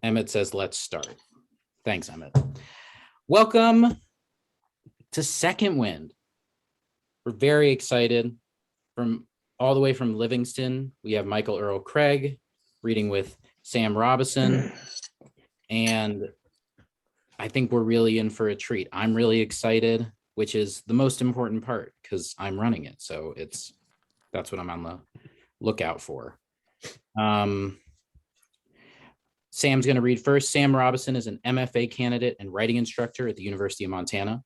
Emmett says, let's start. Thanks, Emmett. Welcome to Second Wind. We're very excited. From all the way from Livingston, we have Michael Earl Craig reading with Sam Robison. And I think we're really in for a treat. I'm really excited, which is the most important part because I'm running it. So that's what I'm on the lookout for. Sam's going to read first. Sam Robison is an MFA candidate and writing instructor at the University of Montana.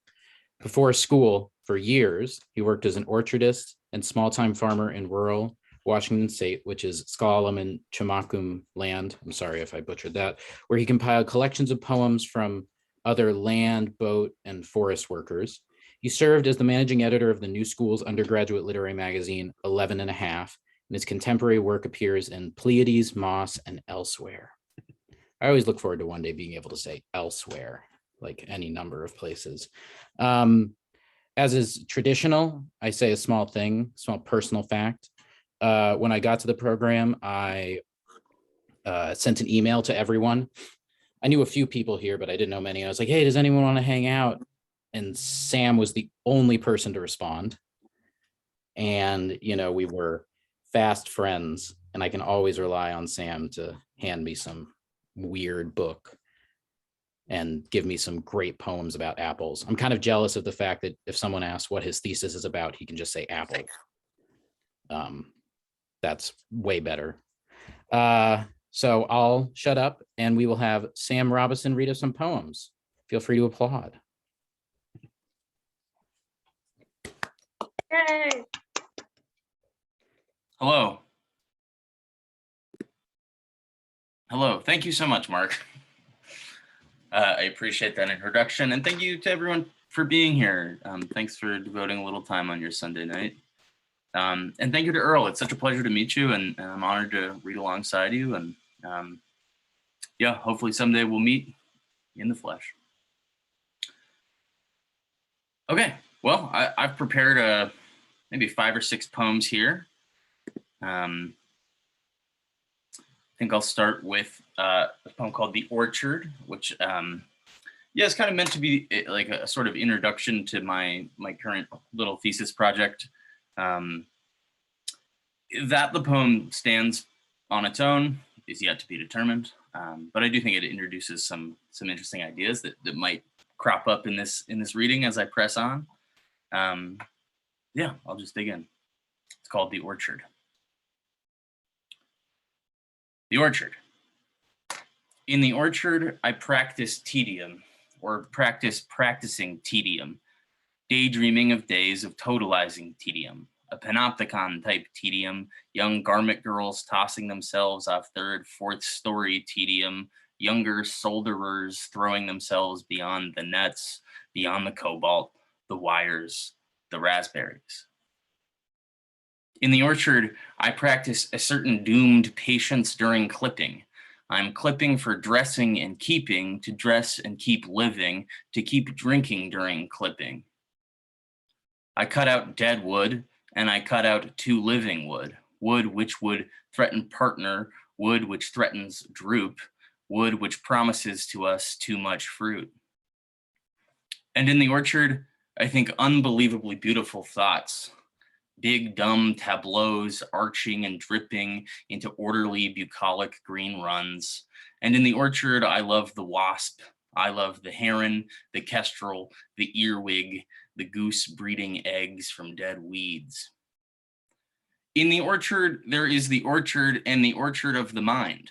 Before school, for years, he worked as an orchardist and small-time farmer in rural Washington State, which is Slalom and Chemakum land. I'm sorry if I butchered that, where he compiled collections of poems from other land, boat, and forest workers. He served as the managing editor of the New School's undergraduate literary magazine, 11 and a Half, and his contemporary work appears in Pleiades, Moss, and elsewhere. I always look forward to one day being able to say elsewhere, like any number of places. As is traditional, I say a small personal fact. When I got to the program, I sent an email to everyone. I knew a few people here, but I didn't know many. I was like, hey, does anyone want to hang out? And Sam was the only person to respond. And, we were fast friends, and I can always rely on Sam to hand me some weird book and give me some great poems about apples. I'm kind of jealous of the fact that if someone asks what his thesis is about, he can just say apple. That's way better. So I'll shut up and we will have Sam Robison read us some poems. Feel free to applaud. Yay! Hello. Hello. Thank you so much, Mark. I appreciate that introduction, and thank you to everyone for being here. Thanks for devoting a little time on your Sunday night. And thank you to Earl. It's such a pleasure to meet you, and I'm honored to read alongside you. And yeah, hopefully someday we'll meet in the flesh. Okay, well, I've prepared maybe 5 or 6 poems here. I think I'll start with a poem called The Orchard, which it's kind of meant to be like a sort of introduction to my current little thesis project. That the poem stands on its own is yet to be determined, but I do think it introduces some interesting ideas that might crop up in this reading as I press on. Yeah, I'll just dig in. It's called The Orchard. The orchard. In the orchard, I practice tedium, or practicing tedium, daydreaming of days of totalizing tedium, a panopticon type tedium, young garment girls tossing themselves off 3rd, 4th story tedium, younger solderers throwing themselves beyond the nets, beyond the cobalt, the wires, the raspberries. In the orchard, I practice a certain doomed patience during clipping. I'm clipping for dressing and keeping, to dress and keep living, to keep drinking during clipping. I cut out dead wood, and I cut out too living wood, wood which would threaten partner, wood which threatens droop, wood which promises to us too much fruit. And in the orchard, I think unbelievably beautiful thoughts. Big dumb tableaus arching and dripping into orderly bucolic green runs. And in the orchard, I love the wasp. I love the heron, the kestrel, the earwig, the goose breeding eggs from dead weeds. In the orchard, there is the orchard and the orchard of the mind.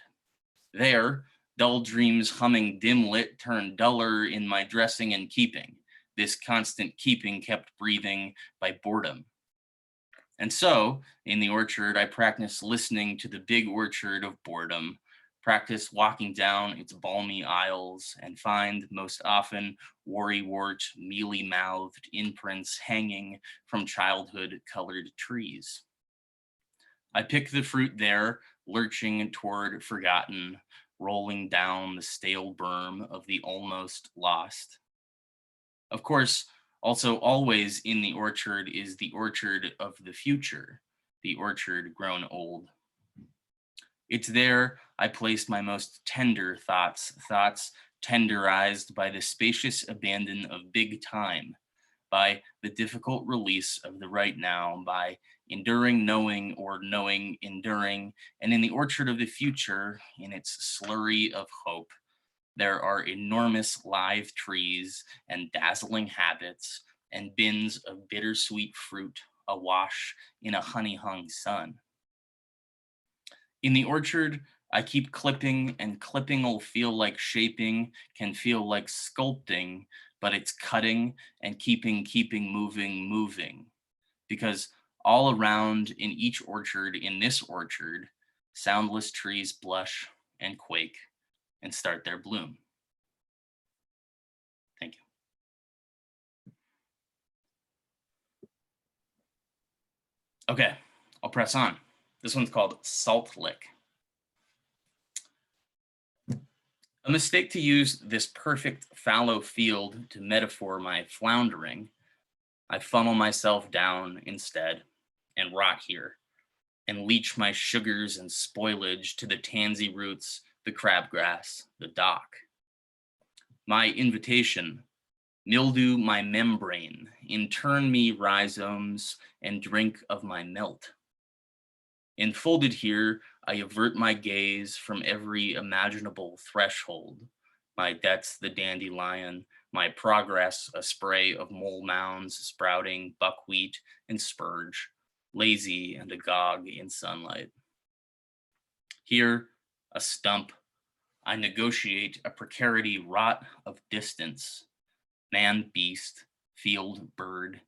There, dull dreams humming dim lit turn duller in my dressing and keeping. This constant keeping kept breathing by boredom. And so, in the orchard, I practice listening to the big orchard of boredom, practice walking down its balmy aisles, and find most often worrywart, mealy-mouthed imprints hanging from childhood-colored trees. I pick the fruit there, lurching toward forgotten, rolling down the stale berm of the almost lost. Of course, also always in the orchard is the orchard of the future, the orchard grown old. It's there I placed my most tender thoughts, thoughts tenderized by the spacious abandon of big time, by the difficult release of the right now, by enduring knowing or knowing enduring, and in the orchard of the future, in its slurry of hope, there are enormous live trees and dazzling habits and bins of bittersweet fruit awash in a honey-hung sun. In the orchard, I keep clipping, and clipping will feel like shaping, can feel like sculpting, but it's cutting and keeping, moving. Because all around in each orchard, in this orchard, soundless trees blush and quake and start their bloom. Thank you. Okay, I'll press on. This one's called Salt Lick. A mistake to use this perfect fallow field to metaphor my floundering. I funnel myself down instead and rot here and leach my sugars and spoilage to the tansy roots, the crabgrass, the dock. My invitation, mildew my membrane, intern me rhizomes and drink of my melt. Enfolded here, I avert my gaze from every imaginable threshold. My debts, the dandelion, my progress, a spray of mole mounds sprouting buckwheat and spurge, lazy and agog in sunlight. Here, a stump, I negotiate a precarity wrought of distance, man, beast, field, bird.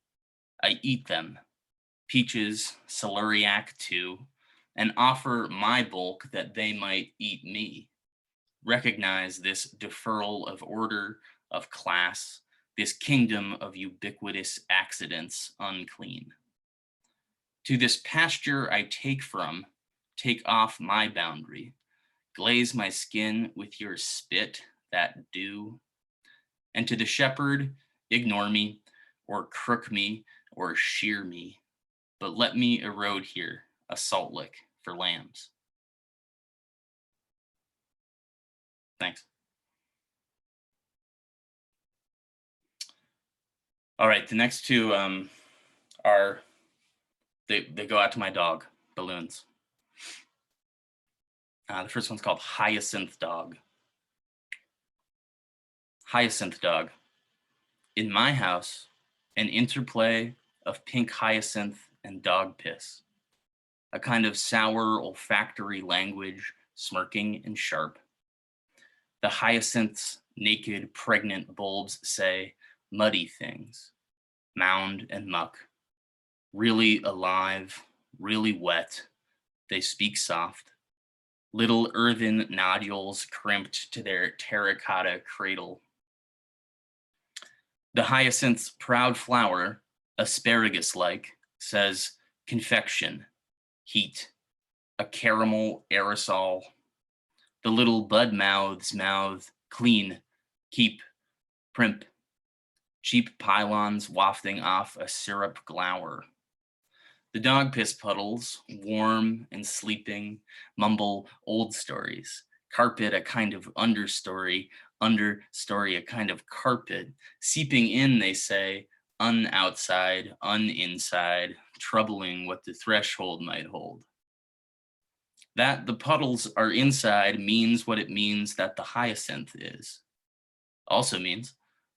I eat them, peaches, celeriac too, and offer my bulk that they might eat me. Recognize this deferral of order, of class, this kingdom of ubiquitous accidents unclean. To this pasture I take off my boundary, glaze my skin with your spit, that dew. And to the shepherd, ignore me, or crook me, or shear me, but let me erode here a salt lick for lambs. Thanks. All right, the next two are, they go out to my dog, balloons. The first one's called Hyacinth Dog. Hyacinth Dog. In my house, an interplay of pink hyacinth and dog piss. A kind of sour olfactory language, smirking and sharp. The hyacinth's naked, pregnant bulbs say muddy things, mound and muck. Really alive, really wet, they speak soft. Little earthen nodules crimped to their terracotta cradle. The hyacinth's proud flower, asparagus-like, says confection, heat, a caramel aerosol. The little bud mouths mouth clean, keep, primp. Cheap pylons wafting off a syrup glower. The dog piss puddles, warm and sleeping, mumble old stories. Carpet a kind of understory a kind of carpet. Seeping in, they say, un-outside, un-inside, troubling what the threshold might hold. That the puddles are inside means what it means that the hyacinth is. Also means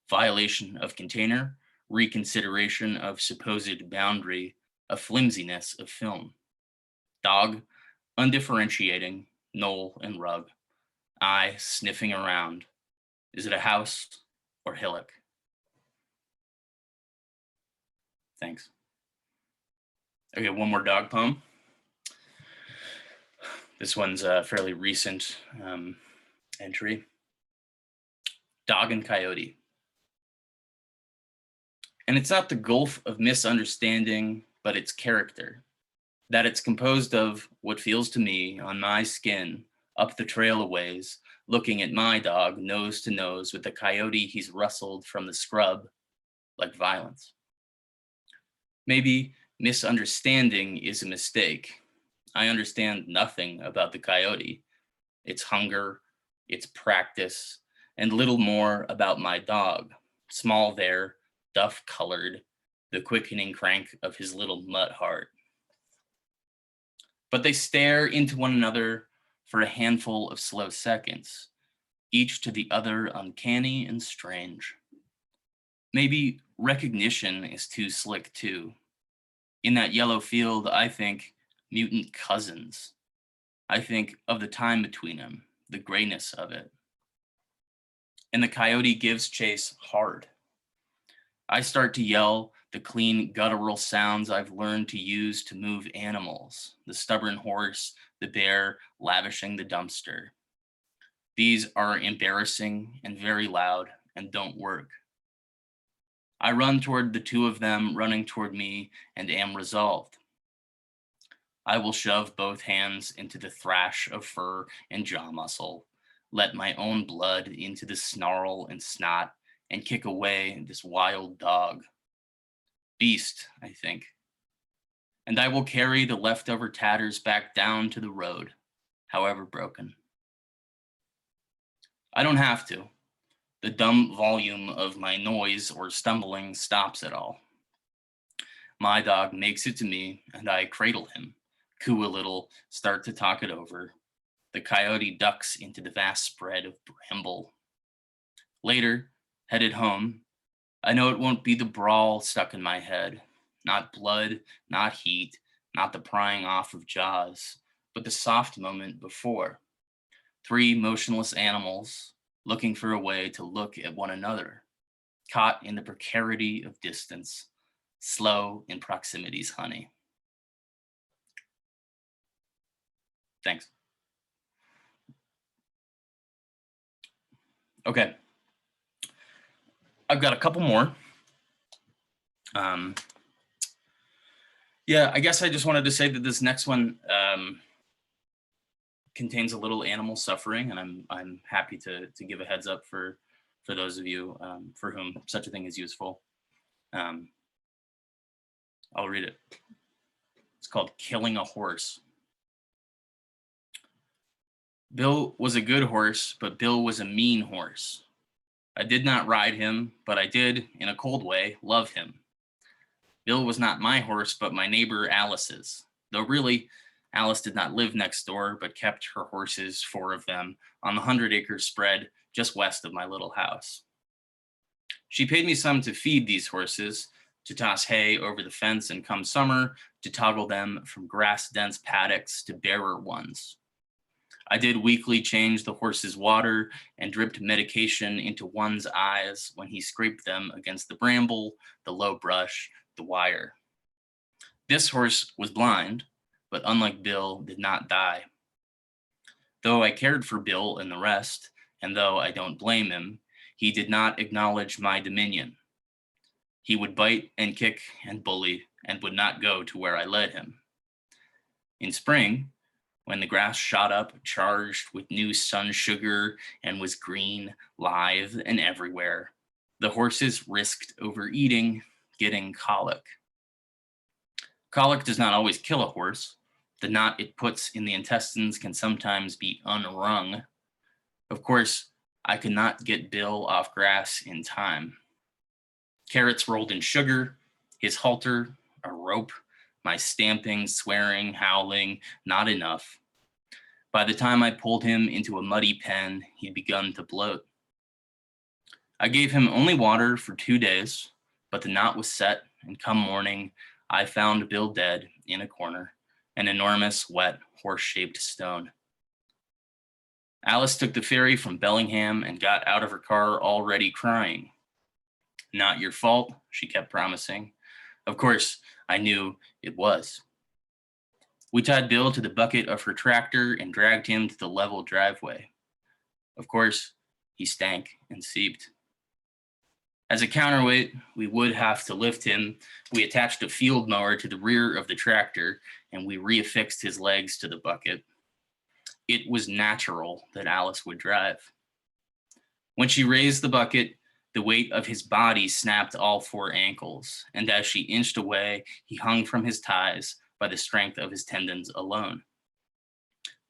violation of container, reconsideration of supposed boundary, a flimsiness of film. Dog, undifferentiating, knoll and rug. I sniffing around. Is it a house or hillock? Thanks. Okay, one more dog poem. This one's a fairly recent entry. Dog and Coyote. And it's not the gulf of misunderstanding, but its character. That it's composed of what feels to me on my skin, up the trail a ways, looking at my dog nose to nose with the coyote he's rustled from the scrub like violence. Maybe misunderstanding is a mistake. I understand nothing about the coyote, its hunger, its practice, and little more about my dog, small there, duff-colored, the quickening crank of his little mutt heart. But they stare into one another for a handful of slow seconds, each to the other uncanny and strange. Maybe recognition is too slick too. In that yellow field, I think mutant cousins. I think of the time between them, the grayness of it. And the coyote gives chase hard. I start to yell the clean guttural sounds I've learned to use to move animals, the stubborn horse, the bear lavishing the dumpster. These are embarrassing and very loud and don't work. I run toward the two of them running toward me and am resolved. I will shove both hands into the thrash of fur and jaw muscle, let my own blood into the snarl and snot, and kick away this wild dog. Beast, I think. And I will carry the leftover tatters back down to the road, however broken. I don't have to. The dumb volume of my noise or stumbling stops it all. My dog makes it to me, and I cradle him, coo a little, start to talk it over. The coyote ducks into the vast spread of bramble. Later, headed home, I know it won't be the brawl stuck in my head. Not blood, not heat, not the prying off of jaws, but the soft moment before. Three motionless animals looking for a way to look at one another, caught in the precarity of distance, slow in proximity's honey. Thanks. Okay. I've got a couple more. Yeah, I guess I just wanted to say that this next one contains a little animal suffering, and I'm happy to give a heads up for those of you for whom such a thing is useful. I'll read it. It's called Killing a Horse. Bill was a good horse, but Bill was a mean horse. I did not ride him, but I did, in a cold way, love him. Bill was not my horse, but my neighbor Alice's, though really, Alice did not live next door, but kept her horses, 4 of them, on the 100-acre spread just west of my little house. She paid me some to feed these horses, to toss hay over the fence, and come summer, to toggle them from grass-dense paddocks to barer ones. I did weekly change the horse's water and dripped medication into one's eyes when he scraped them against the bramble, the low brush, the wire. This horse was blind, but unlike Bill, did not die. Though I cared for Bill and the rest, and though I don't blame him, he did not acknowledge my dominion. He would bite and kick and bully and would not go to where I led him. In spring, when the grass shot up, charged with new sun sugar and was green, lithe, and everywhere, the horses risked overeating, getting colic. Colic does not always kill a horse. The knot it puts in the intestines can sometimes be unwrung. Of course, I could not get Bill off grass in time. Carrots rolled in sugar, his halter, a rope, my stamping, swearing, howling, not enough. By the time I pulled him into a muddy pen, he'd begun to bloat. I gave him only water for 2 days, but the knot was set, and come morning, I found Bill dead in a corner, an enormous, wet, horse-shaped stone. Alice took the ferry from Bellingham and got out of her car already crying. Not your fault, she kept promising. Of course, I knew it was. We tied Bill to the bucket of her tractor and dragged him to the level driveway. Of course, he stank and seeped. As a counterweight, we would have to lift him. We attached a field mower to the rear of the tractor, and we reaffixed his legs to the bucket. It was natural that Alice would drive. When she raised the bucket, the weight of his body snapped all 4 ankles, and as she inched away, he hung from his ties, by the strength of his tendons alone.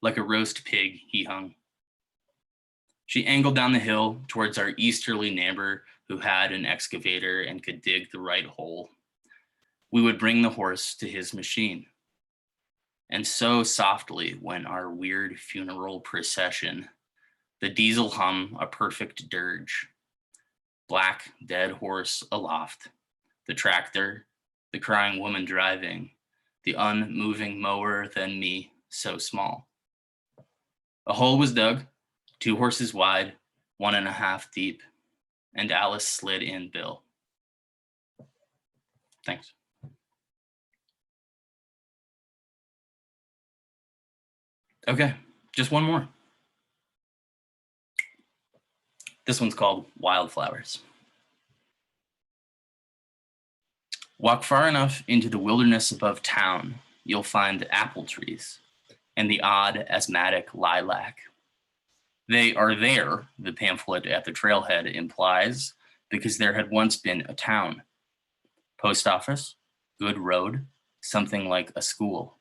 Like a roast pig, he hung. She angled down the hill towards our easterly neighbor who had an excavator and could dig the right hole. We would bring the horse to his machine. And so softly went our weird funeral procession, the diesel hum a perfect dirge. Black, dead horse aloft, the tractor, the crying woman driving, the unmoving mower than me, so small. A hole was dug, 2 horses wide, 1.5 deep, and Alice slid in Bill. Thanks. Okay, just one more. This one's called Wildflowers. Walk far enough into the wilderness above town, you'll find apple trees and the odd asthmatic lilac. They are there, the pamphlet at the trailhead implies, because there had once been a town. Post office, good road, something like a school.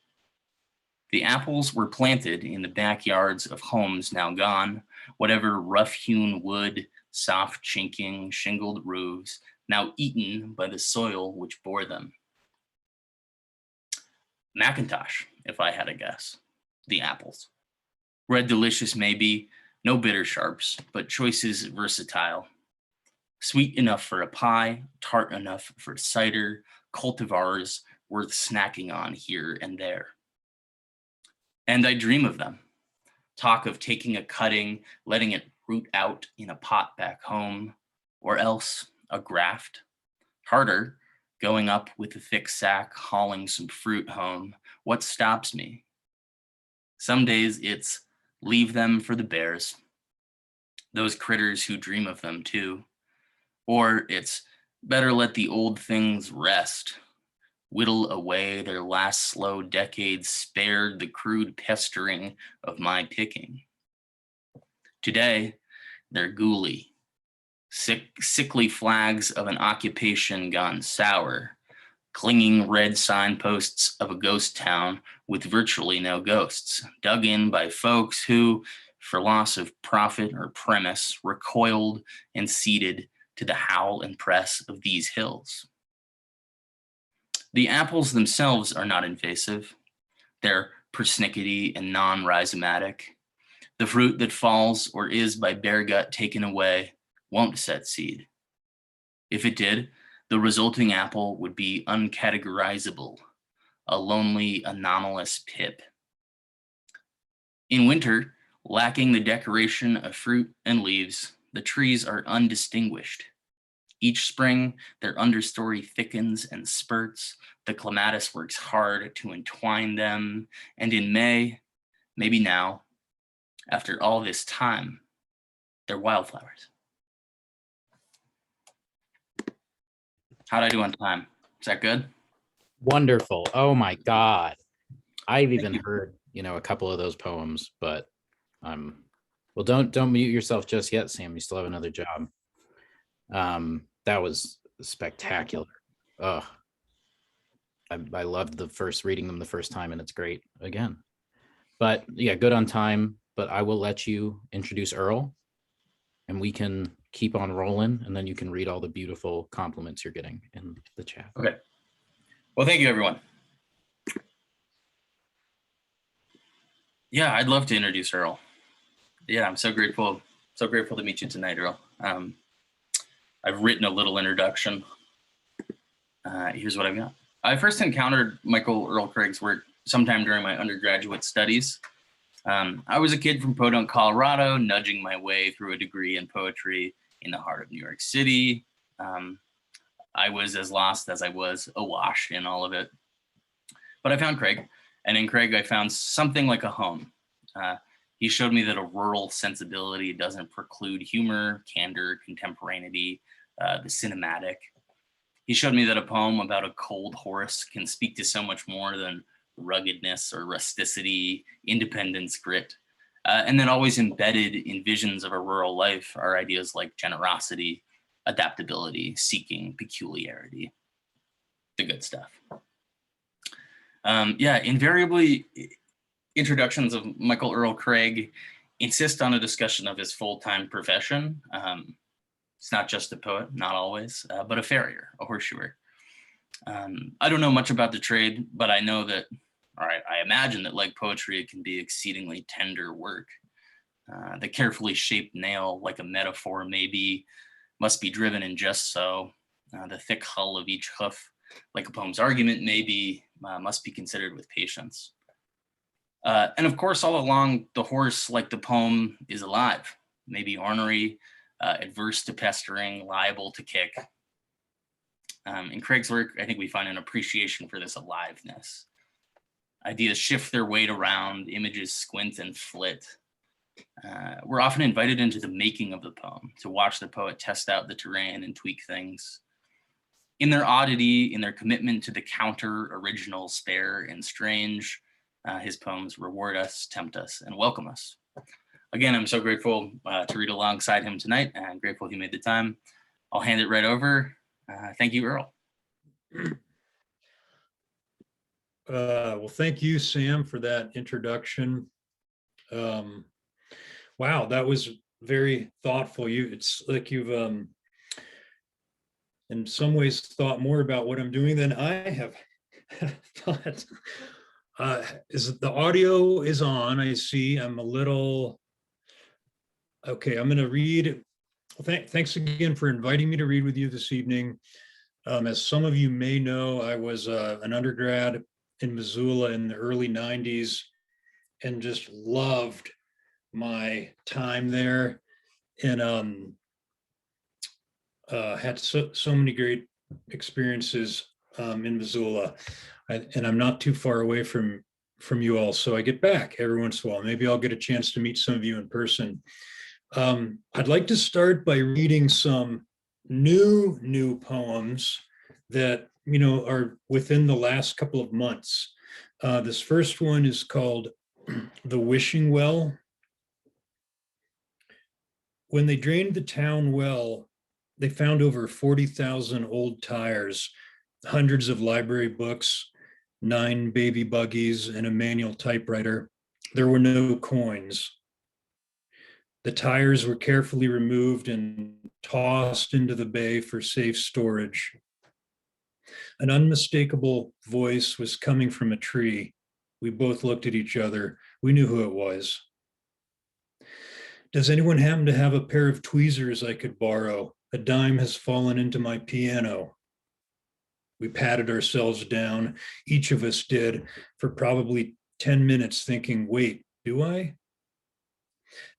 The apples were planted in the backyards of homes now gone, whatever rough-hewn wood, soft chinking, shingled roofs, now eaten by the soil which bore them. Macintosh, if I had a guess. The apples. Red delicious maybe, no bitter sharps, but choices versatile. Sweet enough for a pie, tart enough for cider, cultivars worth snacking on here and there. And I dream of them. Talk of taking a cutting, letting it root out in a pot back home, or else a graft. Harder, going up with a thick sack, hauling some fruit home. What stops me? Some days it's leave them for the bears, those critters who dream of them too. Or it's better let the old things rest, whittle away their last slow decades spared the crude pestering of my picking. Today, they're ghouly, sickly flags of an occupation gone sour, clinging red signposts of a ghost town with virtually no ghosts, dug in by folks who, for loss of profit or premise, recoiled and ceded to the howl and press of these hills. The apples themselves are not invasive. They're persnickety and non-rhizomatic. The fruit that falls or is by bare gut taken away won't set seed. If it did, the resulting apple would be uncategorizable, a lonely, anomalous pip. In winter, lacking the decoration of fruit and leaves, the trees are undistinguished. Each spring, their understory thickens and spurts. The clematis works hard to entwine them. And in May, maybe now, after all this time, they're wildflowers. How'd I do on time? Is that good? Wonderful. Oh my God. I've even heard, a couple of those poems, but well, don't mute yourself just yet, Sam. You still have another job. That was spectacular. I loved reading them the first time, and it's great again. But yeah, good on time. But I will let you introduce Earl, and we can keep on rolling, and then you can read all the beautiful compliments you're getting in the chat. Okay. Well, thank you, everyone. Yeah, I'd love to introduce Earl. Yeah, I'm so grateful to meet you tonight, Earl. I've written a little introduction. Here's what I've got. I first encountered Michael Earl Craig's work sometime during my undergraduate studies. I was a kid from Podunk, Colorado, nudging my way through a degree in poetry in the heart of New York City. I was as lost as I was awash in all of it. But I found Craig, and in Craig I found something like a home. He showed me that a rural sensibility doesn't preclude humor, candor, contemporaneity, the cinematic. He showed me that a poem about a cold horse can speak to so much more than ruggedness or rusticity, independence, grit. And then always embedded in visions of a rural life are ideas like generosity, adaptability, seeking, peculiarity, the good stuff. Yeah, invariably, introductions of Michael Earl Craig insist on a discussion of his full-time profession. It's not just a poet, not always, but a farrier, a horseshoer. I don't know much about the trade, but I know that, I imagine that like poetry, it can be exceedingly tender work. The carefully shaped nail, like a metaphor maybe, must be driven in just so. The thick hull of each hoof, like a poem's argument maybe, must be considered with patience. And of course, all along, the horse, like the poem, is alive, maybe ornery, adverse to pestering, liable to kick. In Craig's work, I think we find an appreciation for this aliveness. Ideas shift their weight around, images squint and flit. We're often invited into the making of the poem, to watch the poet test out the terrain and tweak things. In their oddity, in their commitment to the counter, original, spare, and strange, his poems reward us, tempt us, and welcome us. Again, I'm so grateful to read alongside him tonight, and grateful he made the time. I'll hand it right over. Thank you, Earl. Well, thank you, Sam, for that introduction. Wow, that was very thoughtful. It's like you've in some ways thought more about what I'm doing than I have thought. Is the audio is on? I see. I'm a little okay. I'm going to read. Thanks again for inviting me to read with you this evening. As some of you may know, I was an undergrad in Missoula in the early 90s and just loved my time there, and had so many great experiences in Missoula. And I'm not too far away from you all, so I get back every once in a while. Maybe I'll get a chance to meet some of you in person. I'd like to start by reading some new poems that are within the last couple of months. This first one is called The Wishing Well. When they drained the town well, they found over 40,000 old tires, hundreds of library books, 9 baby buggies, and a manual typewriter. There were no coins. The tires were carefully removed and tossed into the bay for safe storage. An unmistakable voice was coming from a tree. We both looked at each other. We knew who it was. Does anyone happen to have a pair of tweezers I could borrow? A dime has fallen into my piano. We patted ourselves down. Each of us did, for probably 10 minutes thinking, wait, do I?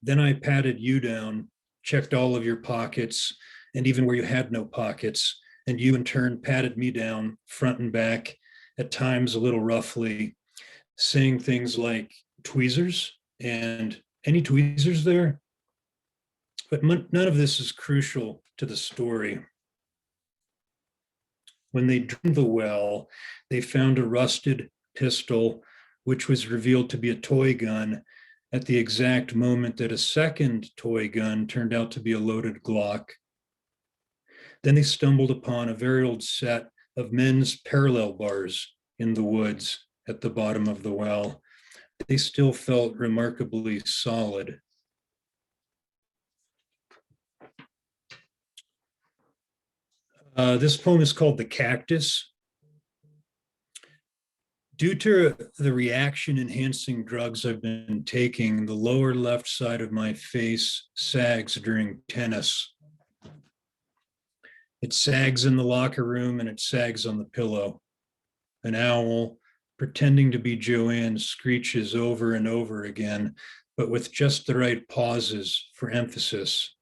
Then I patted you down, checked all of your pockets, and even where you had no pockets, and you in turn patted me down front and back, at times a little roughly, saying things like tweezers and any tweezers there? But none of this is crucial to the story. When they drained the well, they found a rusted pistol, which was revealed to be a toy gun at the exact moment that a second toy gun turned out to be a loaded Glock. Then they stumbled upon a very old set of men's parallel bars in the woods at the bottom of the well. They still felt remarkably solid. This poem is called The Cactus. Due to the reaction-enhancing drugs I've been taking, the lower left side of my face sags during tennis. It sags in the locker room and it sags on the pillow. An owl, pretending to be Joanne, screeches over and over again, but with just the right pauses for emphasis.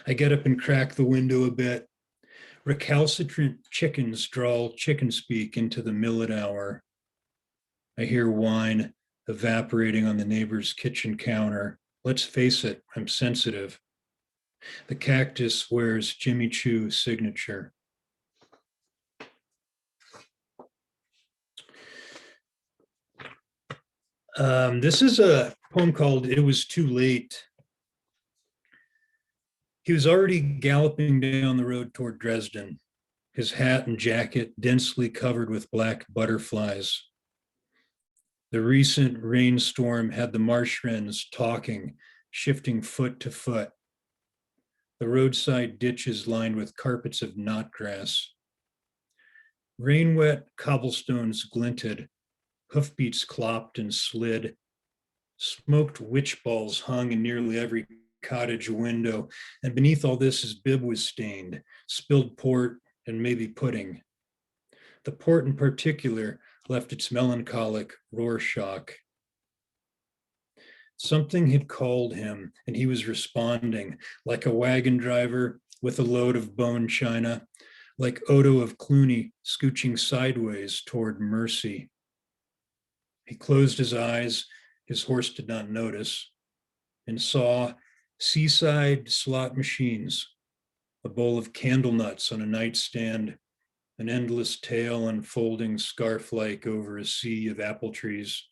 I get up and crack the window a bit. Recalcitrant chickens drawl chicken speak into the millet hour. I hear wine evaporating on the neighbor's kitchen counter. Let's face it, I'm sensitive. The cactus wears Jimmy Choo's signature. This is a poem called It Was Too Late. He was already galloping down the road toward Dresden, his hat and jacket densely covered with black butterflies. The recent rainstorm had the marsh wrens talking, shifting foot to foot. The roadside ditches lined with carpets of knotgrass. Rain-wet cobblestones glinted, hoofbeats clopped and slid. Smoked witch balls hung in nearly every cottage window, and beneath all this his bib was stained, spilled port and maybe pudding. The port in particular left its melancholic Rorschach. Something had called him, and he was responding, like a wagon driver with a load of bone china, like Odo of Cluny scooching sideways toward mercy. He closed his eyes, his horse did not notice, and saw seaside slot machines, a bowl of candle nuts on a nightstand, an endless tail unfolding scarf-like over a sea of apple trees.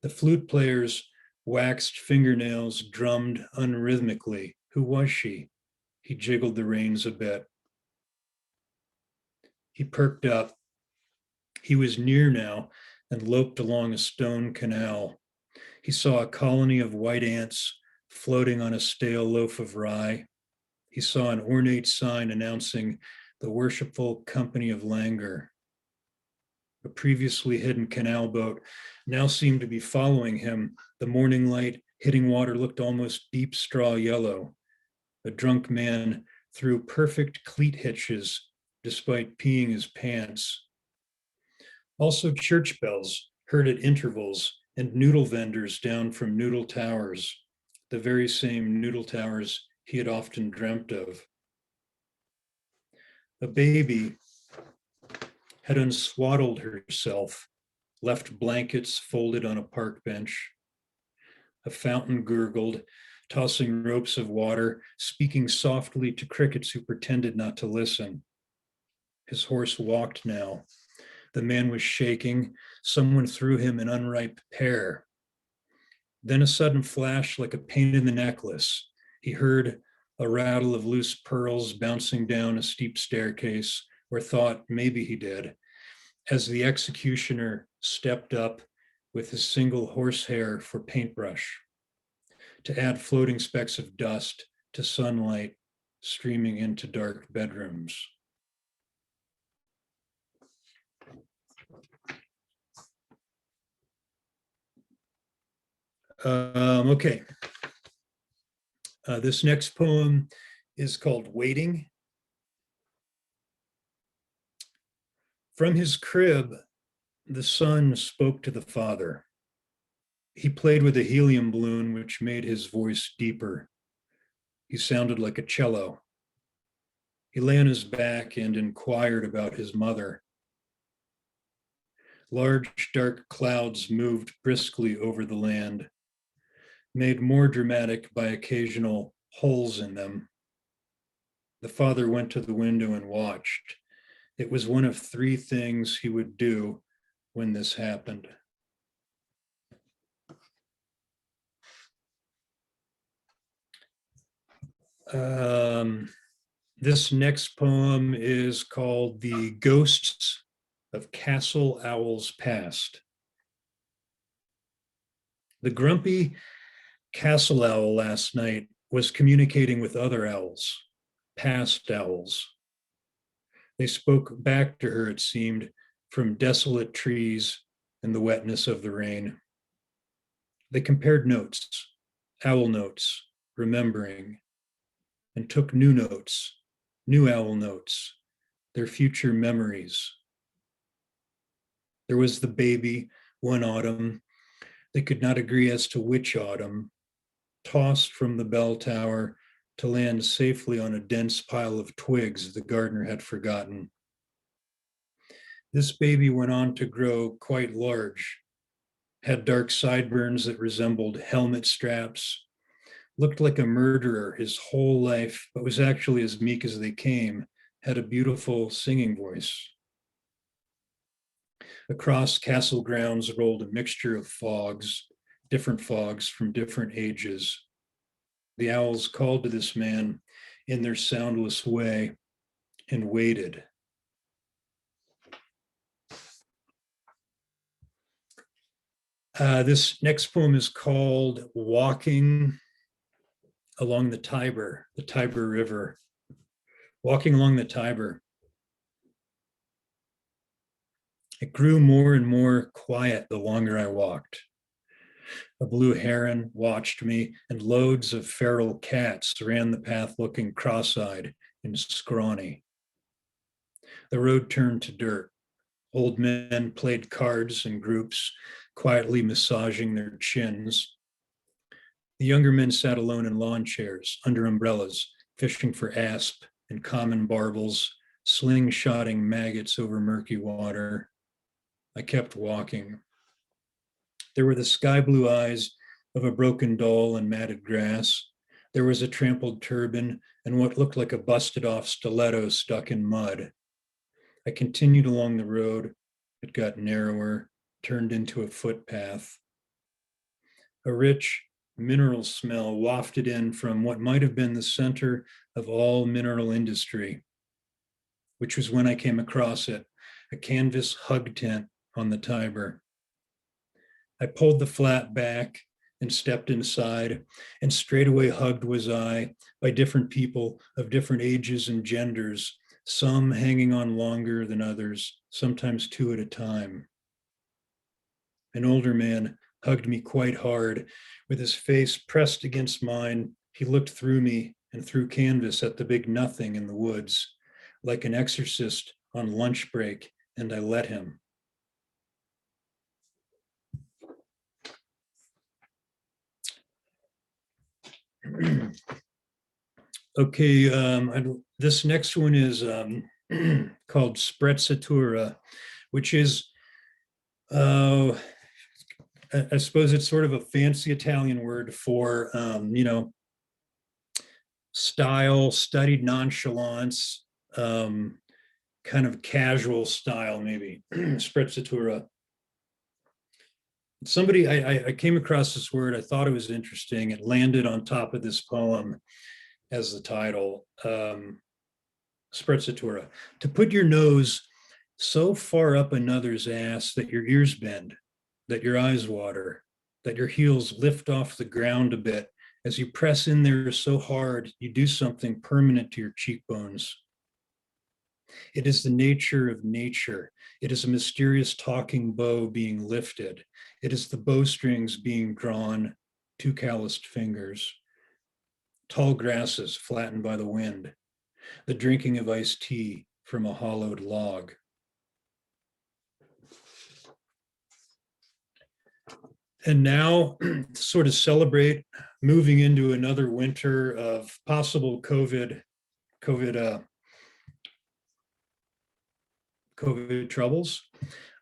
The flute player's waxed fingernails drummed unrhythmically. Who was she? He jiggled the reins a bit. He perked up. He was near now and loped along a stone canal. He saw a colony of white ants floating on a stale loaf of rye. He saw an ornate sign announcing the Worshipful Company of Languor. A previously hidden canal boat now seemed to be following him. The morning light hitting water looked almost deep straw yellow. A drunk man threw perfect cleat hitches despite peeing his pants. Also church bells heard at intervals and noodle vendors down from Noodle Towers, the very same noodle towers he had often dreamt of. A baby had unswaddled herself, left blankets folded on a park bench. A fountain gurgled, tossing ropes of water, speaking softly to crickets who pretended not to listen. His horse walked now. The man was shaking. Someone threw him an unripe pear. Then a sudden flash like a pain in the necklace. He heard a rattle of loose pearls bouncing down a steep staircase, or thought maybe he did, as the executioner stepped up with his single horsehair for paintbrush to add floating specks of dust to sunlight streaming into dark bedrooms. Okay. This next poem is called Waiting. From his crib, the son spoke to the father. He played with a helium balloon, which made his voice deeper. He sounded like a cello. He lay on his back and inquired about his mother. Large, dark clouds moved briskly over the land, made more dramatic by occasional holes in them. The father went to the window and watched. It was one of three things he would do when this happened. This next poem is called The Ghosts of Castle Owls Past. The grumpy castle owl last night was communicating with other owls, past owls. They spoke back to her, it seemed, from desolate trees and the wetness of the rain. They compared notes, owl notes, remembering, and took new notes, new owl notes, their future memories. There was the baby one autumn. They could not agree as to which autumn, tossed from the bell tower to land safely on a dense pile of twigs the gardener had forgotten. This baby went on to grow quite large, had dark sideburns that resembled helmet straps, looked like a murderer his whole life, but was actually as meek as they came, had a beautiful singing voice. Across castle grounds rolled a mixture of fogs, different fogs from different ages. The owls called to this man in their soundless way and waited. This next poem is called Walking Along the Tiber River. Walking along the Tiber. It grew more and more quiet the longer I walked. A blue heron watched me, and loads of feral cats ran the path looking cross-eyed and scrawny. The road turned to dirt. Old men played cards in groups, quietly massaging their chins. The younger men sat alone in lawn chairs, under umbrellas, fishing for asp and common barbels, slingshotting maggots over murky water. I kept walking. There were the sky blue eyes of a broken doll in matted grass. There was a trampled turban and what looked like a busted off stiletto stuck in mud. I continued along the road. It got narrower, turned into a footpath. A rich mineral smell wafted in from what might have been the center of all mineral industry, which was when I came across it, a canvas hug tent on the Tiber. I pulled the flap back and stepped inside, and straightaway hugged was I by different people of different ages and genders, some hanging on longer than others, sometimes two at a time. An older man hugged me quite hard. With his face pressed against mine, he looked through me and through canvas at the big nothing in the woods, like an exorcist on lunch break, and I let him. Okay, this next one is called Sprezzatura, which is, I suppose it's sort of a fancy Italian word for, style, studied nonchalance, kind of casual style, maybe. Sprezzatura. Somebody, I came across this word, I thought it was interesting. It landed on top of this poem as the title, Sprezzatura. To put your nose so far up another's ass that your ears bend, that your eyes water, that your heels lift off the ground a bit as you press in there so hard you do something permanent to your cheekbones. It is the nature of nature. It is a mysterious talking bow being lifted. It is the bowstrings being drawn, two calloused fingers. Tall grasses flattened by the wind. The drinking of iced tea from a hollowed log. And now, to sort of celebrate moving into another winter of possible COVID troubles,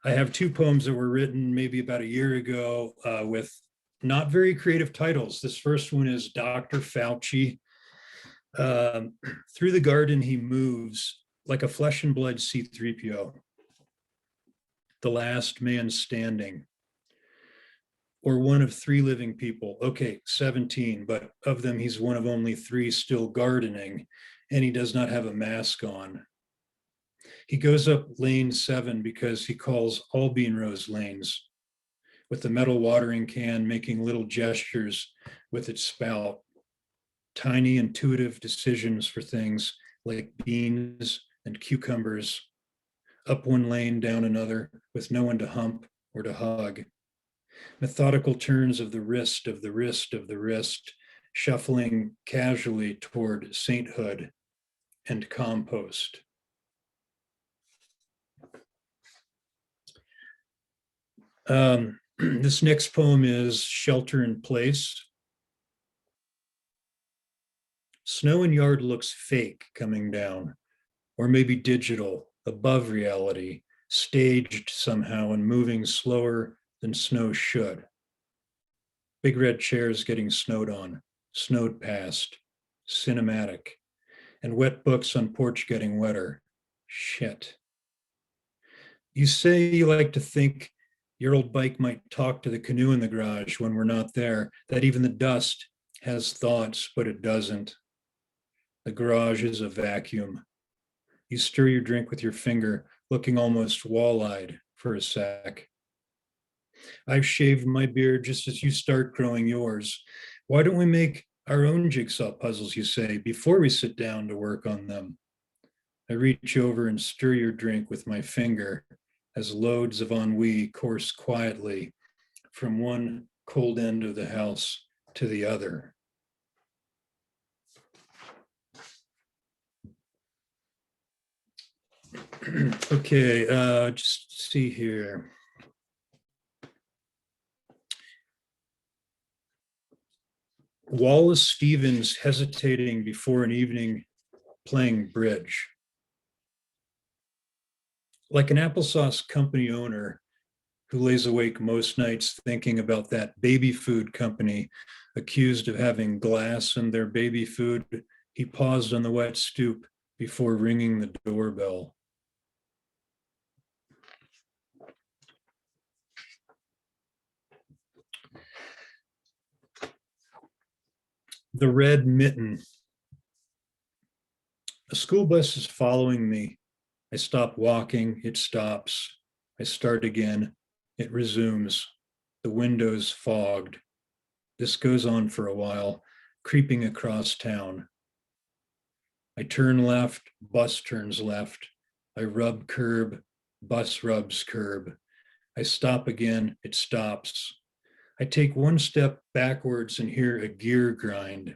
I have two poems that were written maybe about a year ago with not very creative titles. This first one is Dr. Fauci. Through the garden he moves like a flesh and blood C-3PO, the last man standing, or one of three living people. Okay, 17, but of them he's one of only three still gardening, and he does not have a mask on. He goes up lane 7 because he calls all Bean Rose lanes, with the metal watering can making little gestures with its spout. Tiny intuitive decisions for things like beans and cucumbers, up one lane, down another, with no one to hump or to hug. Methodical turns of the wrist, of the wrist, of the wrist, shuffling casually toward sainthood and compost. This next poem is Shelter in Place. Snow in yard looks fake coming down, or maybe digital, above reality, staged somehow and moving slower than snow should. Big red chairs getting snowed on, snowed past, cinematic, and wet books on porch getting wetter. Shit. You say you like to think your old bike might talk to the canoe in the garage when we're not there, that even the dust has thoughts, but it doesn't. The garage is a vacuum. You stir your drink with your finger, looking almost wall-eyed for a sec. I've shaved my beard just as you start growing yours. Why don't we make our own jigsaw puzzles, you say, before we sit down to work on them? I reach over and stir your drink with my finger as loads of ennui course quietly from one cold end of the house to the other. Okay, just see here. Wallace Stevens hesitating before an evening playing bridge. Like an applesauce company owner who lays awake most nights thinking about that baby food company accused of having glass in their baby food, he paused on the wet stoop before ringing the doorbell. The red mitten. A school bus is following me. I stop walking, it stops. I start again, it resumes. The windows fogged. This goes on for a while, creeping across town. I turn left, bus turns left. I rub curb, bus rubs curb. I stop again, it stops. I take one step backwards and hear a gear grind.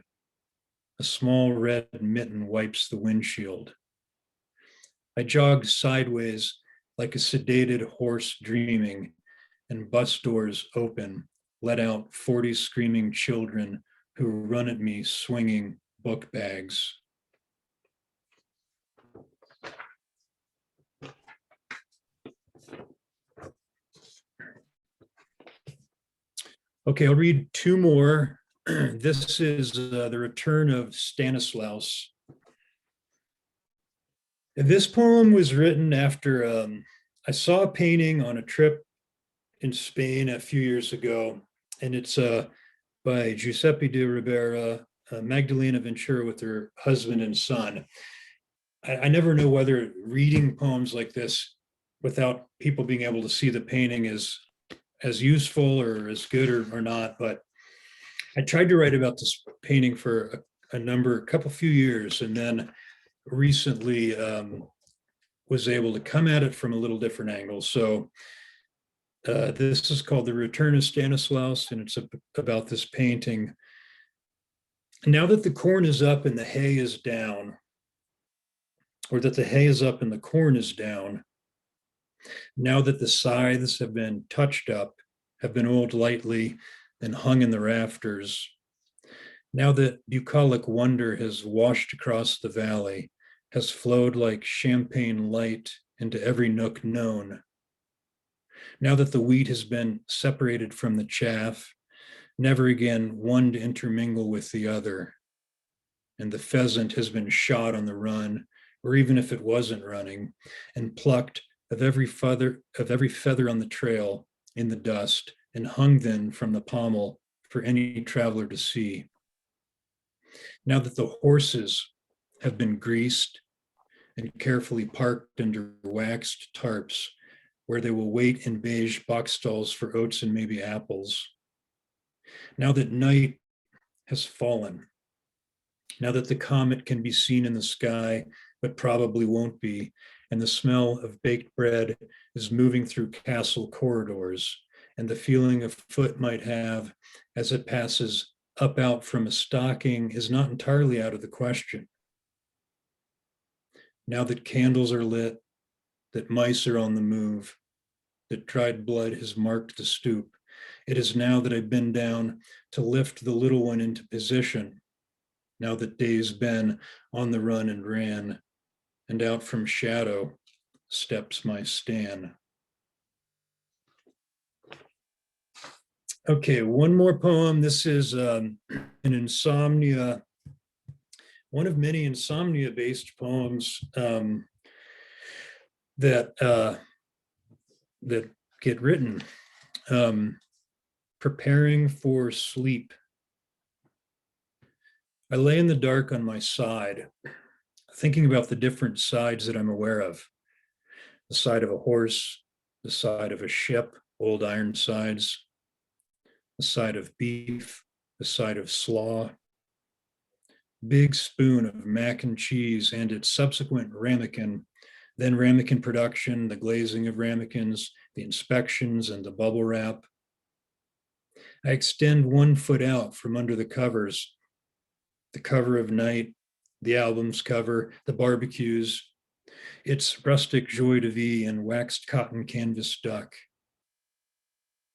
A small red mitten wipes the windshield. I jog sideways like a sedated horse dreaming, and bus doors open, let out 40 screaming children who run at me swinging book bags. Okay, I'll read two more. This is The Return of Stanislaus. This poem was written after I saw a painting on a trip in Spain a few years ago, and it's by Giuseppe de Ribera, Magdalena Ventura with her husband and son. I never know whether reading poems like this without people being able to see the painting is as useful or as good or not, but I tried to write about this painting for a few years, and then recently was able to come at it from a little different angle. So this is called The Return of Stanislaus, and it's about this painting. Now that the corn is up and the hay is down, or that the hay is up and the corn is down, now that the scythes have been touched up, have been oiled lightly and hung in the rafters, now that bucolic wonder has washed across the valley, has flowed like champagne light into every nook known, now that the wheat has been separated from the chaff, never again one to intermingle with the other, and the pheasant has been shot on the run, or even if it wasn't running, and plucked of every feather on the trail in the dust, and hung then from the pommel for any traveler to see. Now that the horses have been greased and carefully parked under waxed tarps, where they will wait in beige box stalls for oats and maybe apples. Now that night has fallen, now that the comet can be seen in the sky, but probably won't be, and the smell of baked bread is moving through castle corridors, and the feeling a foot might have as it passes up out from a stocking is not entirely out of the question. Now that candles are lit, that mice are on the move, that dried blood has marked the stoop, it is now that I bend down to lift the little one into position, now that day's been on the run and ran, and out from shadow steps my Stan. Okay, one more poem. This is an insomnia, one of many insomnia-based poems that get written. Preparing for sleep. I lay in the dark on my side, thinking about the different sides that I'm aware of. The side of a horse, the side of a ship, old Ironsides, a side of beef, a side of slaw, big spoon of mac and cheese and its subsequent ramekin, then ramekin production, the glazing of ramekins, the inspections and the bubble wrap. I extend 1 foot out from under the covers, the cover of night, the album's cover, the barbecues, its rustic joie de vie and waxed cotton canvas duck.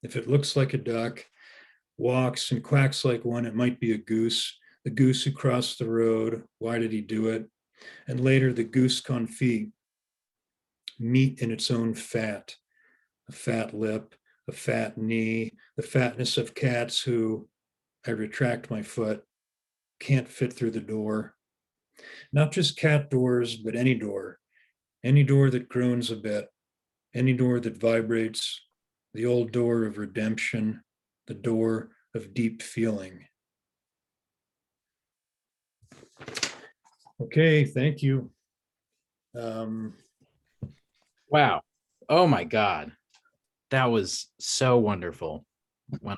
If it looks like a duck, walks and quacks like one, it might be a goose, the goose who crossed the road, why did he do it? And later the goose confit, meat in its own fat, a fat lip, a fat knee, the fatness of cats who, I retract my foot, can't fit through the door. Not just cat doors, but any door that groans a bit, any door that vibrates, the old door of redemption, the door of deep feeling. Okay, thank you. Wow. Oh my God. That was so wonderful. When